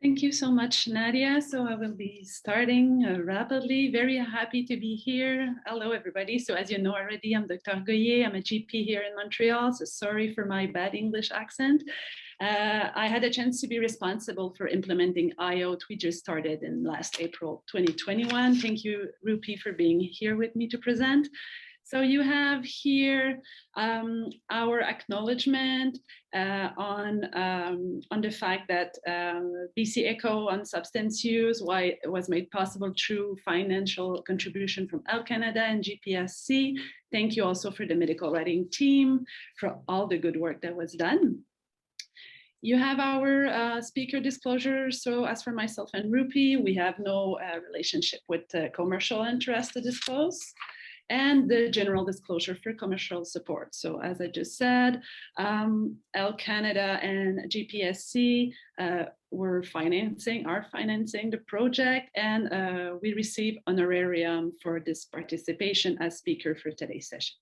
Thank you so much, Nadia. So I will be starting rapidly. Very happy to be here. Hello, everybody. So as you know already, I'm Dr. Goyer. I'm a GP here in Montreal. So sorry for my bad English accent. I had a chance to be responsible for implementing IOD. We just started in last April 2021. Thank you, Rupi, for being here with me to present. So you have here our acknowledgement on the fact that BC ECHO on substance use was made possible through financial contribution from Health Canada and GPSC. Thank you also for the medical writing team for all the good work that was done. You have our speaker disclosure. So as for myself and Rupi, we have no relationship with commercial interest to disclose. And the general disclosure for commercial support. So as I just said, Health Canada and GPSC are financing the project, and we receive honorarium for this participation as speaker for today's session.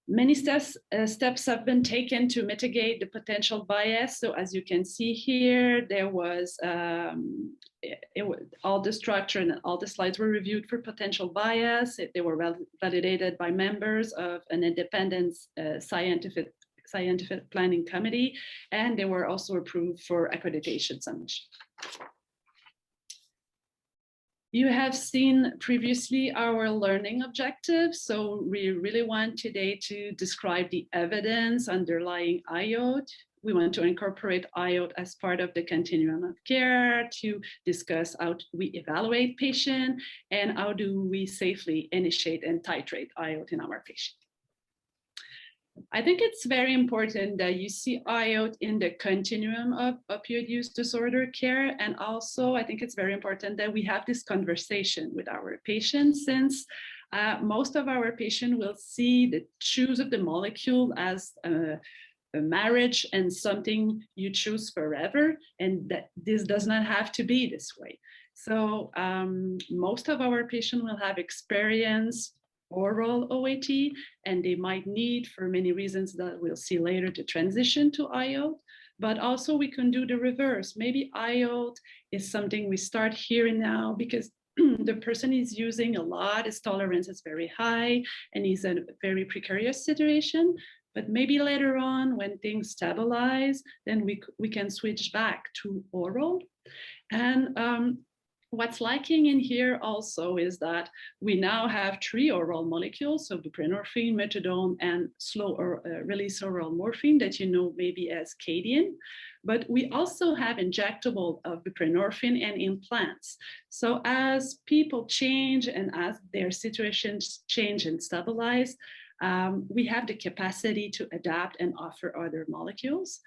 Many steps have been taken to mitigate the potential bias. So as you can see here, there was, all the structure and all the slides were reviewed for potential bias. They were validated by members of an independent scientific planning committee, and they were also approved for accreditation submission. You have seen previously our learning objectives. So we really want today to describe the evidence underlying IOD. We want to incorporate IOD as part of the continuum of care, to discuss how we evaluate patients and how do we safely initiate and titrate IOD in our patients. I think it's very important that you see IOD in the continuum of opioid use disorder care. And also, I think it's very important that we have this conversation with our patients, since most of our patients will see the choose of the molecule as a marriage and something you choose forever, and that this does not have to be this way. So most of our patients will have experience oral OAT, and they might need, for many reasons that we'll see later, to transition to IOD. But also we can do the reverse. Maybe IOD is something we start here and now because the person is using a lot, his tolerance is very high, and he's in a very precarious situation. But maybe later on, when things stabilize, then we can switch back to oral. And what's lacking in here also is that we now have 3 oral molecules, so buprenorphine, methadone, and slow release oral morphine that you know maybe as Cadian. But we also have injectable of buprenorphine and implants. So as people change and as their situations change and stabilize, we have the capacity to adapt and offer other molecules.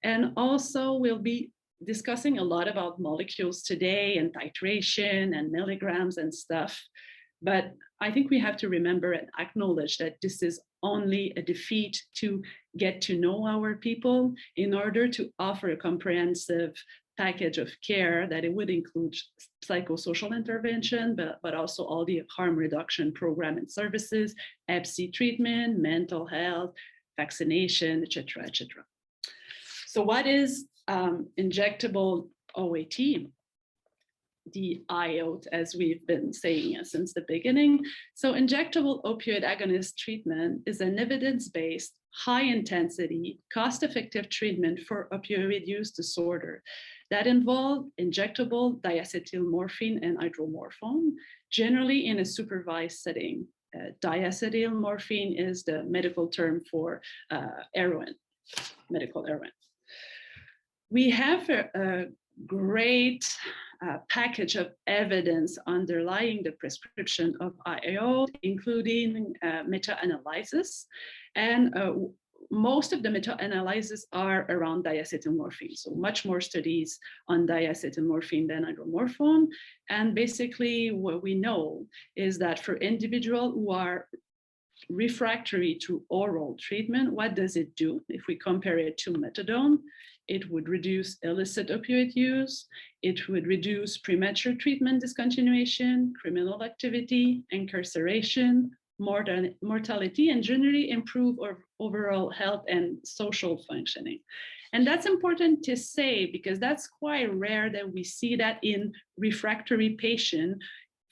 And also we'll be discussing a lot about molecules today and titration and milligrams and stuff. But I think we have to remember and acknowledge that this is only a defeat to get to know our people in order to offer a comprehensive package of care that it would include psychosocial intervention, but also all the harm reduction program and services, EPC treatment, mental health, vaccination, et cetera, et cetera. So what is injectable OAT? The IOD, as we've been saying since the beginning. So injectable opioid agonist treatment is an evidence-based, high-intensity, cost-effective treatment for opioid use disorder that involve injectable diacetyl morphine and hydromorphone, generally in a supervised setting. Diacetyl morphine is the medical term for heroin, medical heroin. We have a great package of evidence underlying the prescription of IOD, including meta-analysis. And most of the meta-analyses are around diacetyl morphine. So much more studies on diacetyl morphine than hydromorphone. And basically what we know is that for individuals who are refractory to oral treatment, what does it do? If we compare it to methadone, it would reduce illicit opioid use, it would reduce premature treatment discontinuation, criminal activity, incarceration, mortality, and generally improve overall health and social functioning. And that's important to say because that's quite rare that we see that in refractory patient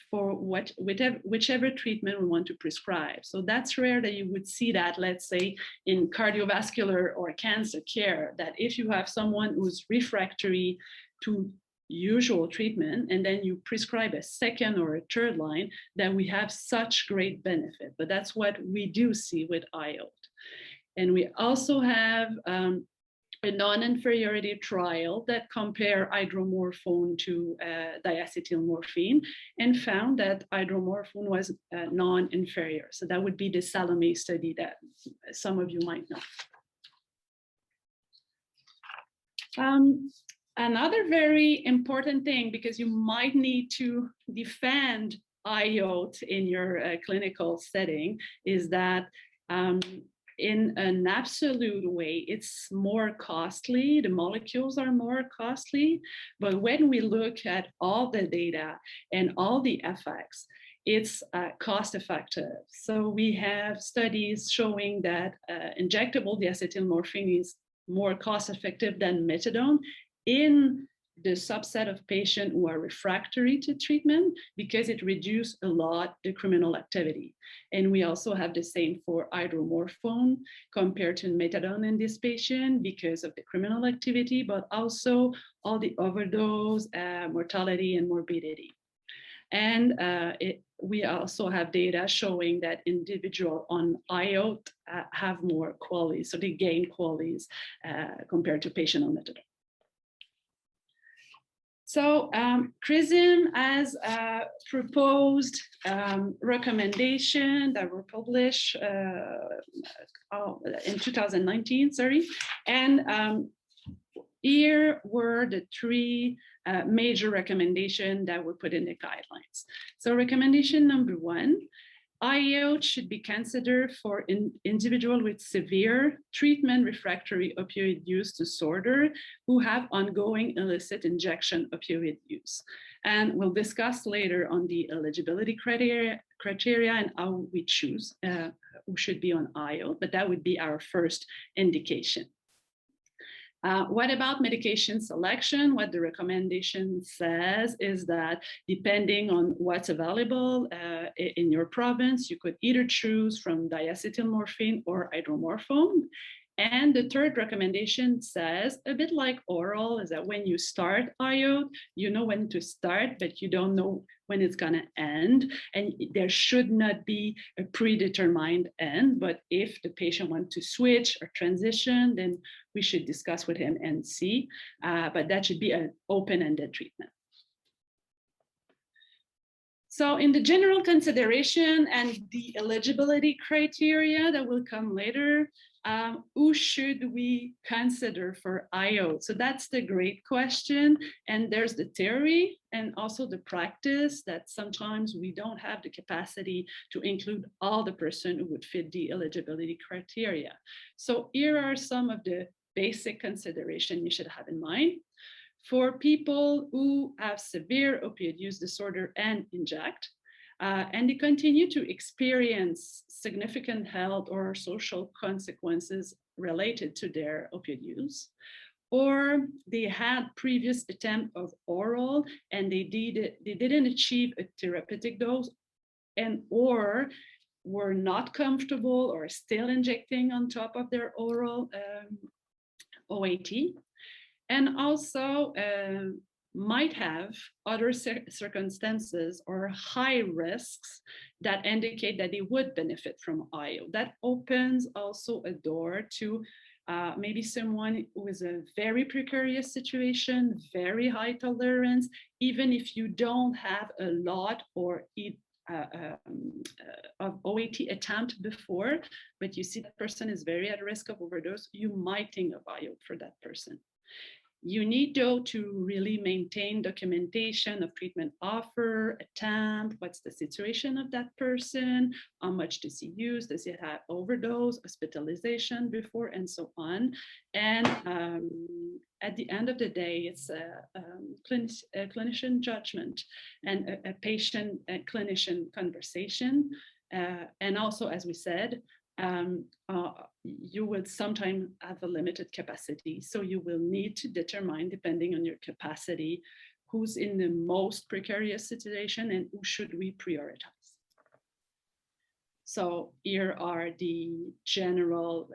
for whichever treatment we want to prescribe. So that's rare that you would see that, let's say, in cardiovascular or cancer care, that if you have someone who's refractory to usual treatment and then you prescribe a second or a third line, that we have such great benefit. But that's what we do see with IOD. And we also have a non-inferiority trial that compare hydromorphone to diacetylmorphine and found that hydromorphone was non-inferior. So that would be the Salome study that some of you might know. Another very important thing, because you might need to defend IOD in your clinical setting, is that in an absolute way, it's more costly. The molecules are more costly. But when we look at all the data and all the effects, it's cost effective. So we have studies showing that injectable diacetylmorphine is more cost effective than methadone in the subset of patients who are refractory to treatment, because it reduces a lot the criminal activity. And we also have the same for hydromorphone compared to methadone in this patient because of the criminal activity, but also all the overdose, mortality and morbidity. And we also have data showing that individuals on IOD have more QALYs, so they gain QALYs compared to patient on methadone. So CRISM has proposed recommendation that were published in 2019, and here were the three major recommendations that were put in the guidelines. So recommendation number 1, IOD should be considered for individuals with severe treatment refractory opioid use disorder who have ongoing illicit injection opioid use. And we'll discuss later on the eligibility criteria and how we choose who should be on IOD, but that would be our first indication. What about medication selection? What the recommendation says is that depending on what's available in your province, you could either choose from diacetylmorphine or hydromorphone. And the third recommendation says, a bit like oral, is that when you start IOD, you know when to start, but you don't know when it's going to end. And there should not be a predetermined end. But if the patient wants to switch or transition, then we should discuss with him and see. But that should be an open-ended treatment. So in the general consideration and the eligibility criteria that will come later, who should we consider for IOD? So that's the great question. And there's the theory and also the practice that sometimes we don't have the capacity to include all the person who would fit the eligibility criteria. So here are some of the basic considerations you should have in mind. For people who have severe opioid use disorder and inject, and they continue to experience significant health or social consequences related to their opioid use, or they had previous attempt of oral and they didn't achieve a therapeutic dose, and or were not comfortable or still injecting on top of their oral OAT, and also might have other circumstances or high risks that indicate that they would benefit from IOD. That opens also a door to maybe someone who is a very precarious situation, very high tolerance, even if you don't have a lot or of OAT attempt before, but you see that person is very at risk of overdose, you might think of IOD for that person. You need, though, to really maintain documentation of treatment offer, attempt, what's the situation of that person, how much does he use, does he have overdose, hospitalization before, and so on. And at the end of the day, it's a clinician judgment and a patient and clinician conversation. And also, as we said, you will sometimes have a limited capacity. So you will need to determine, depending on your capacity, who's in the most precarious situation and who should we prioritize. So here are the general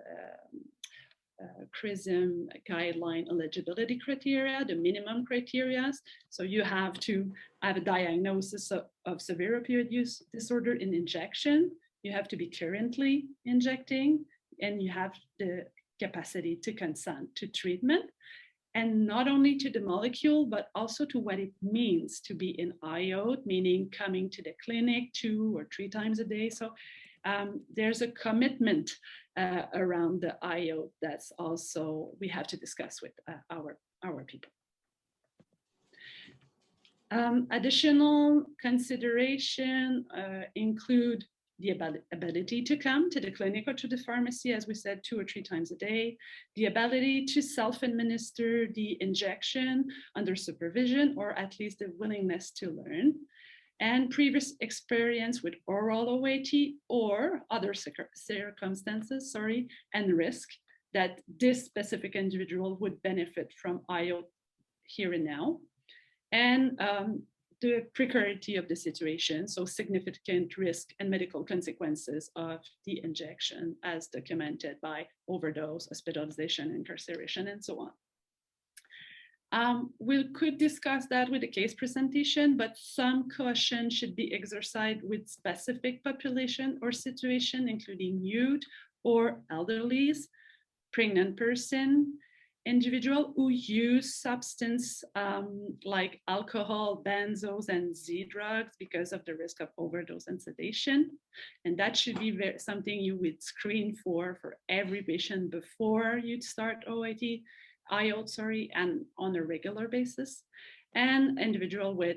CRISM guideline eligibility criteria, the minimum criteria. So you have to have a diagnosis of severe opioid use disorder in injection. You have to be currently injecting, and you have the capacity to consent to treatment. And not only to the molecule, but also to what it means to be in IOD, meaning coming to the clinic 2 or 3 times a day. So there's a commitment around the IOD that's also we have to discuss with our people. Additional consideration include the ability to come to the clinic or to the pharmacy, as we said, 2 or 3 times a day, the ability to self-administer the injection under supervision, or at least the willingness to learn, and previous experience with oral OAT or other circumstances, and risk that this specific individual would benefit from IO here and now. And the precarity of the situation, so significant risk and medical consequences of the injection as documented by overdose, hospitalization, incarceration, and so on. We could discuss that with a case presentation, but some caution should be exercised with specific population or situation, including youth or elderlies, pregnant person, individual who use substance like alcohol, benzos, and Z drugs because of the risk of overdose and sedation. And that should be something you would screen for every patient before you start IOD, and on a regular basis. And individual with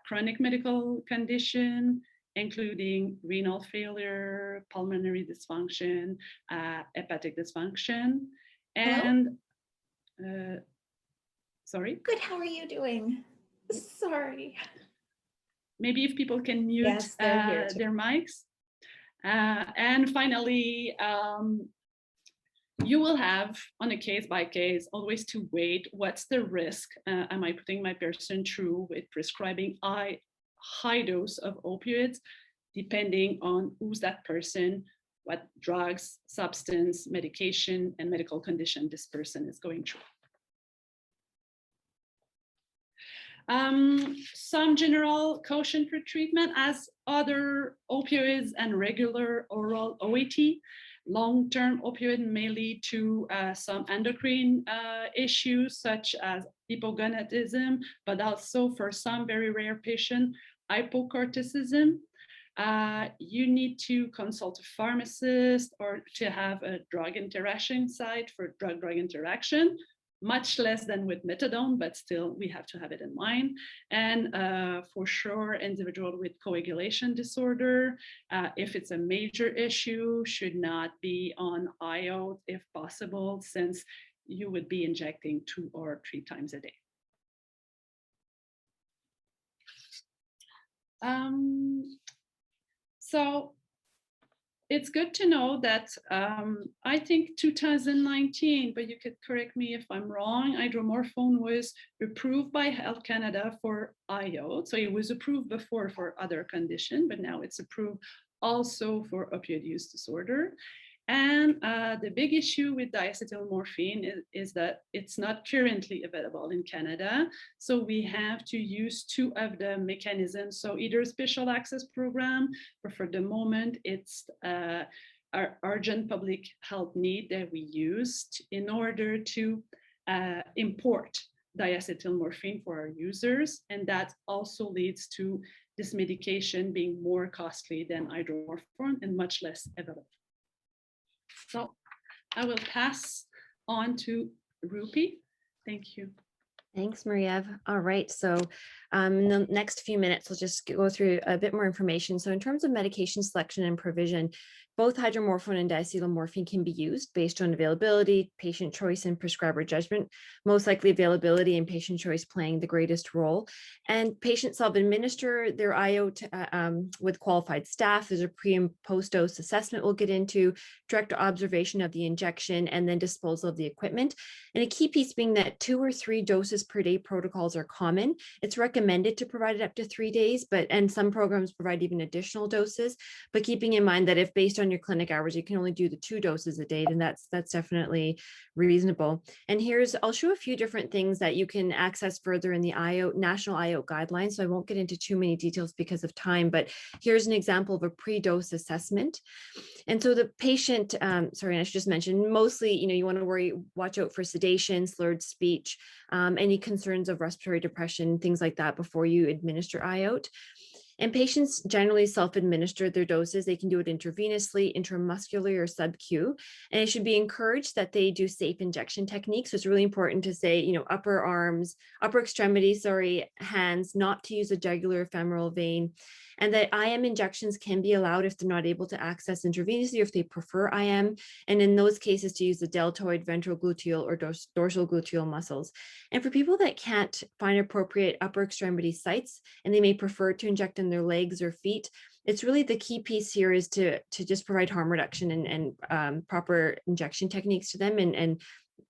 chronic medical condition, including renal failure, pulmonary dysfunction, hepatic dysfunction, and sorry? Good, how are you doing? Sorry. Maybe if people can mute yes, their mics. And finally, you will have, on a case by case, always to weigh what's the risk am I putting my person through with prescribing high dose of opioids, depending on who's that person, what drugs, substance, medication, and medical condition this person is going through. Some general caution for treatment as other opioids and regular oral OAT. Long-term opioid may lead to some endocrine issues such as hypogonadism, but also for some very rare patients, hypocorticism. You need to consult a pharmacist or to have a drug interaction site for drug-drug interaction, much less than with methadone, but still we have to have it in mind. And for sure, individual with coagulation disorder, if it's a major issue, should not be on IO if possible, since you would be injecting 2 or 3 times a day. So it's good to know that I think 2019, but you could correct me if I'm wrong, hydromorphone was approved by Health Canada for IO. So it was approved before for other conditions, but now it's approved also for opioid use disorder. And the big issue with diacetylmorphine is that it's not currently available in Canada. So we have to use 2 of the mechanisms. So either a special access program, or for the moment, it's our urgent public health need that we used in order to import diacetylmorphine for our users. And that also leads to this medication being more costly than hydromorphone and much less available. So I will pass on to Rupi. Thank you. Thanks, Marie-Ève. All right, so in the next few minutes, we'll just go through a bit more information. So in terms of medication selection and provision, Both hydromorphone and diacetylmorphine can be used based on availability, patient choice, and prescriber judgment, most likely availability and patient choice playing the greatest role. And patients self-administer their IOD with qualified staff. There's a pre and post-dose assessment we'll get into, direct observation of the injection, and then disposal of the equipment. And a key piece being that 2 or 3 doses per day protocols are common. It's recommended to provide it up to 3 days, and some programs provide even additional doses. But keeping in mind that if based on your clinic hours, you can only do the 2 doses a day, then that's definitely reasonable. And I'll show a few different things that you can access further in the national IOD guidelines. So I won't get into too many details because of time, but here's an example of a pre-dose assessment. And so the patient, sorry, I should just mention, mostly, you want to watch out for sedation, slurred speech, any concerns of respiratory depression, things like that before you administer IOD. And patients generally self-administer their doses. They can do it intravenously, intramuscularly, or sub-Q. And it should be encouraged that they do safe injection techniques. So it's really important to say, upper extremities, hands, not to use a jugular femoral vein. And that IM injections can be allowed if they're not able to access intravenously or if they prefer IM. And in those cases, to use the deltoid, ventral gluteal, or dorsal gluteal muscles. And for people that can't find appropriate upper extremity sites, and they may prefer to inject in their legs or feet, it's really the key piece here is to just provide harm reduction and proper injection techniques to them. And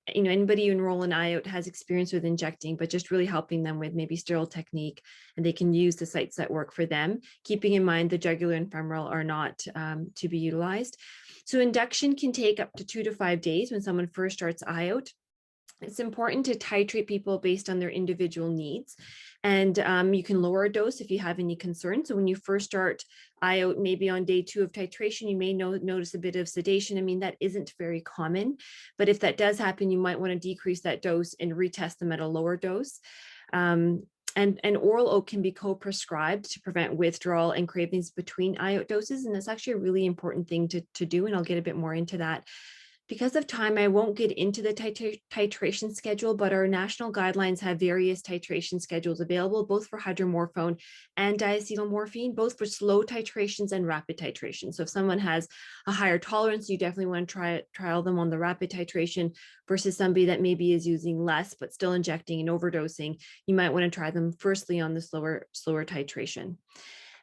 anybody who enroll in IOD has experience with injecting, but just really helping them with maybe sterile technique, and they can use the sites that work for them, keeping in mind the jugular and femoral are not to be utilized. So induction can take up to 2 to 5 days when someone first starts IOD. It's important to titrate people based on their individual needs. And you can lower a dose if you have any concerns. So when you first start IOD, maybe on day 2 of titration, you may notice a bit of sedation. I mean, that isn't very common, but if that does happen, you might want to decrease that dose and retest them at a lower dose. And oral OAT can be co-prescribed to prevent withdrawal and cravings between IOD doses. And that's actually a really important thing to do. And I'll get a bit more into that. Because of time, I won't get into the titration schedule, but our national guidelines have various titration schedules available, both for hydromorphone and diacetylmorphine, both for slow titrations and rapid titration. So if someone has a higher tolerance, you definitely want to trial them on the rapid titration versus somebody that maybe is using less, but still injecting and overdosing. You might want to try them firstly on the slower titration.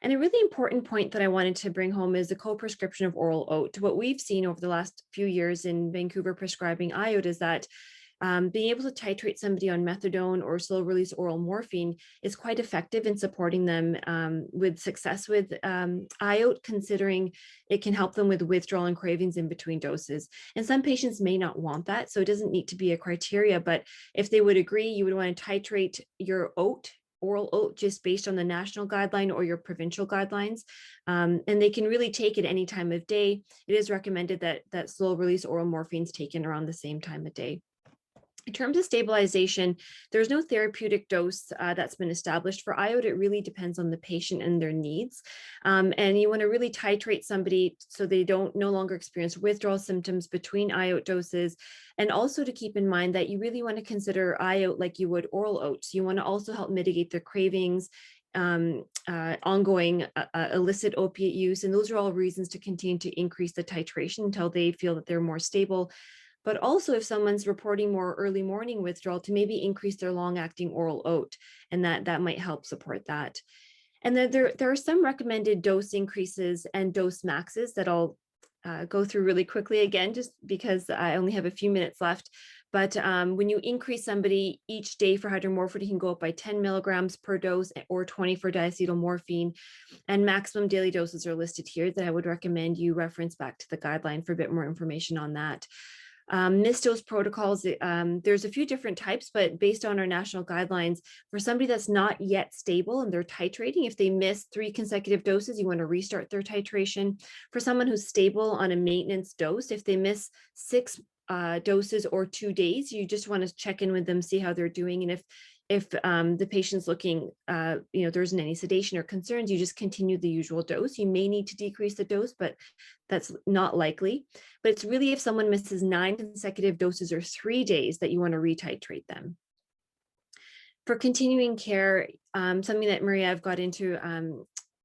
And a really important point that I wanted to bring home is the co-prescription of oral OAT. What we've seen over the last few years in Vancouver prescribing IOD is that being able to titrate somebody on methadone or slow-release oral morphine is quite effective in supporting them with success with IOD, considering it can help them with withdrawal and cravings in between doses. And some patients may not want that, so it doesn't need to be a criteria, but if they would agree, you would want to titrate your oral OAT just based on the national guideline or your provincial guidelines. And they can really take it any time of day. It is recommended that slow release oral morphine is taken around the same time of day. In terms of stabilization, there's no therapeutic dose that's been established for IOD. It really depends on the patient and their needs. And you want to really titrate somebody so they no longer experience withdrawal symptoms between IOD doses. And also to keep in mind that you really want to consider IOD like you would oral OAT. So you want to also help mitigate their cravings, ongoing illicit opiate use. And those are all reasons to continue to increase the titration until they feel that they're more stable. But also if someone's reporting more early morning withdrawal, to maybe increase their long-acting oral OAT, and that might help support that. And then there are some recommended dose increases and dose maxes that I'll go through really quickly again, just because I only have a few minutes left. But when you increase somebody each day for hydromorphone, you can go up by 10 milligrams per dose or 20 for diacetylmorphine. And maximum daily doses are listed here that I would recommend you reference back to the guideline for a bit more information on that. Missed dose protocols, there's a few different types, but based on our national guidelines, for somebody that's not yet stable and they're titrating, if they miss 3 consecutive doses, you want to restart their titration. For someone who's stable on a maintenance dose, if they miss 6 doses or 2 days, you just want to check in with them, see how they're doing. And if the patient's looking, there isn't any sedation or concerns, you just continue the usual dose. You may need to decrease the dose, but that's not likely. But it's really if someone misses 9 consecutive doses or 3 days that you want to retitrate them. For continuing care, something that Marie-Ève got into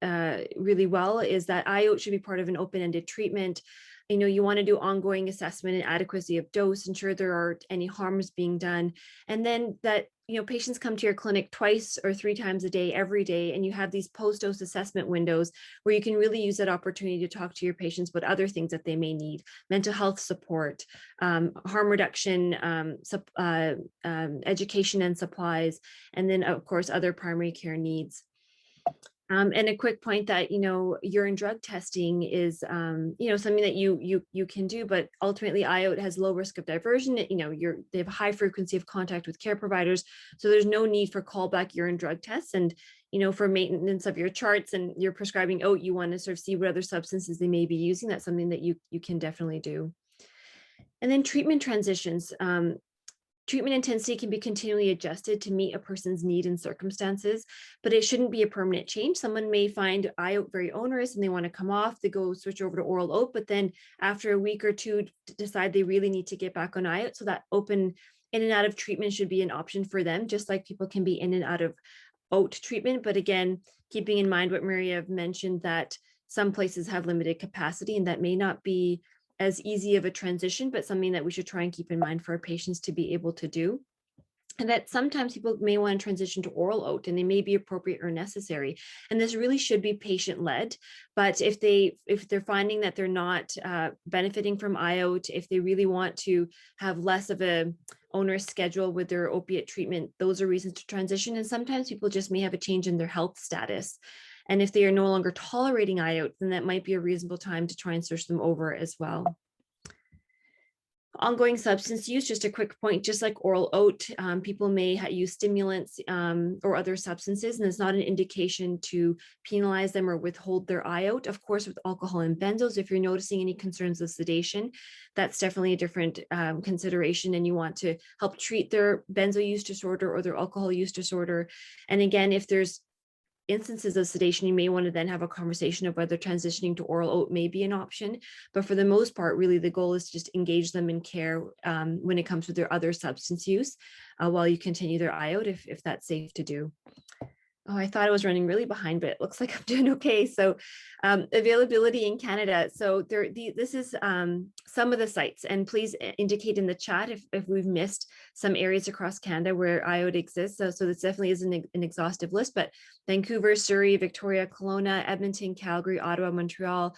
really well is that IOT should be part of an open-ended treatment. You want to do ongoing assessment and adequacy of dose, ensure there aren't any harms being done. And then that, patients come to your clinic twice or 3 times a day, every day, and you have these post-dose assessment windows where you can really use that opportunity to talk to your patients about other things that they may need, mental health support, harm reduction, education and supplies, and then of course, other primary care needs. And a quick point that, urine drug testing is, something that you can do, but ultimately IOT has low risk of diversion. They have a high frequency of contact with care providers. So there's no need for callback urine drug tests. And, for maintenance of your charts and you're prescribing OUD, you want to sort of see what other substances they may be using. That's something that you can definitely do. And then treatment transitions. Treatment intensity can be continually adjusted to meet a person's need and circumstances, but it shouldn't be a permanent change. Someone may find IOT very onerous and they want to come off, they go switch over to oral OAT, but then after a week or two decide they really need to get back on IOT. So that open in and out of treatment should be an option for them, just like people can be in and out of OAT treatment. But again, keeping in mind what Marie-Ève mentioned, that some places have limited capacity and that may not be as easy of a transition, but something that we should try and keep in mind for our patients to be able to do. And that sometimes people may want to transition to oral OAT and they may be appropriate or necessary. And this really should be patient-led. But if they're finding that they're not benefiting from IOT, if they really want to have less of a onerous schedule with their opiate treatment, those are reasons to transition. And sometimes people just may have a change in their health status. And if they are no longer tolerating IOT, then that might be a reasonable time to try and switch them over as well. Ongoing substance use, just a quick point, just like oral OAT, people may use stimulants or other substances, and it's not an indication to penalize them or withhold their IOT. Of course, with alcohol and benzos, if you're noticing any concerns of sedation, that's definitely a different consideration, and you want to help treat their benzo use disorder or their alcohol use disorder. And again, if there's instances of sedation, you may want to then have a conversation of whether transitioning to oral OAT may be an option. But for the most part, really the goal is to just engage them in care when it comes to their other substance use while you continue their IOT if that's safe to do. Oh, I thought I was running really behind, but it looks like I'm doing okay. So availability in Canada. So this is some of the sites, and please indicate in the chat if we've missed some areas across Canada where IOT exists. So this definitely isn't an exhaustive list, but Vancouver, Surrey, Victoria, Kelowna, Edmonton, Calgary, Ottawa, Montreal,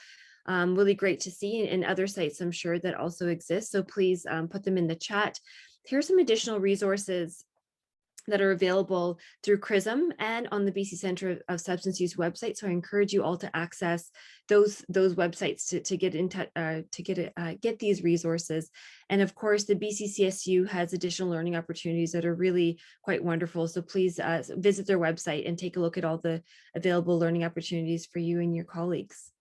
really great to see, and other sites I'm sure that also exist. So please put them in the chat. Here's some additional resources that are available through CRISM and on the BC Centre of Substance Use website. So I encourage you all to access those websites to get in touch, get these resources. And of course, the BCCSU has additional learning opportunities that are really quite wonderful. So please visit their website and take a look at all the available learning opportunities for you and your colleagues.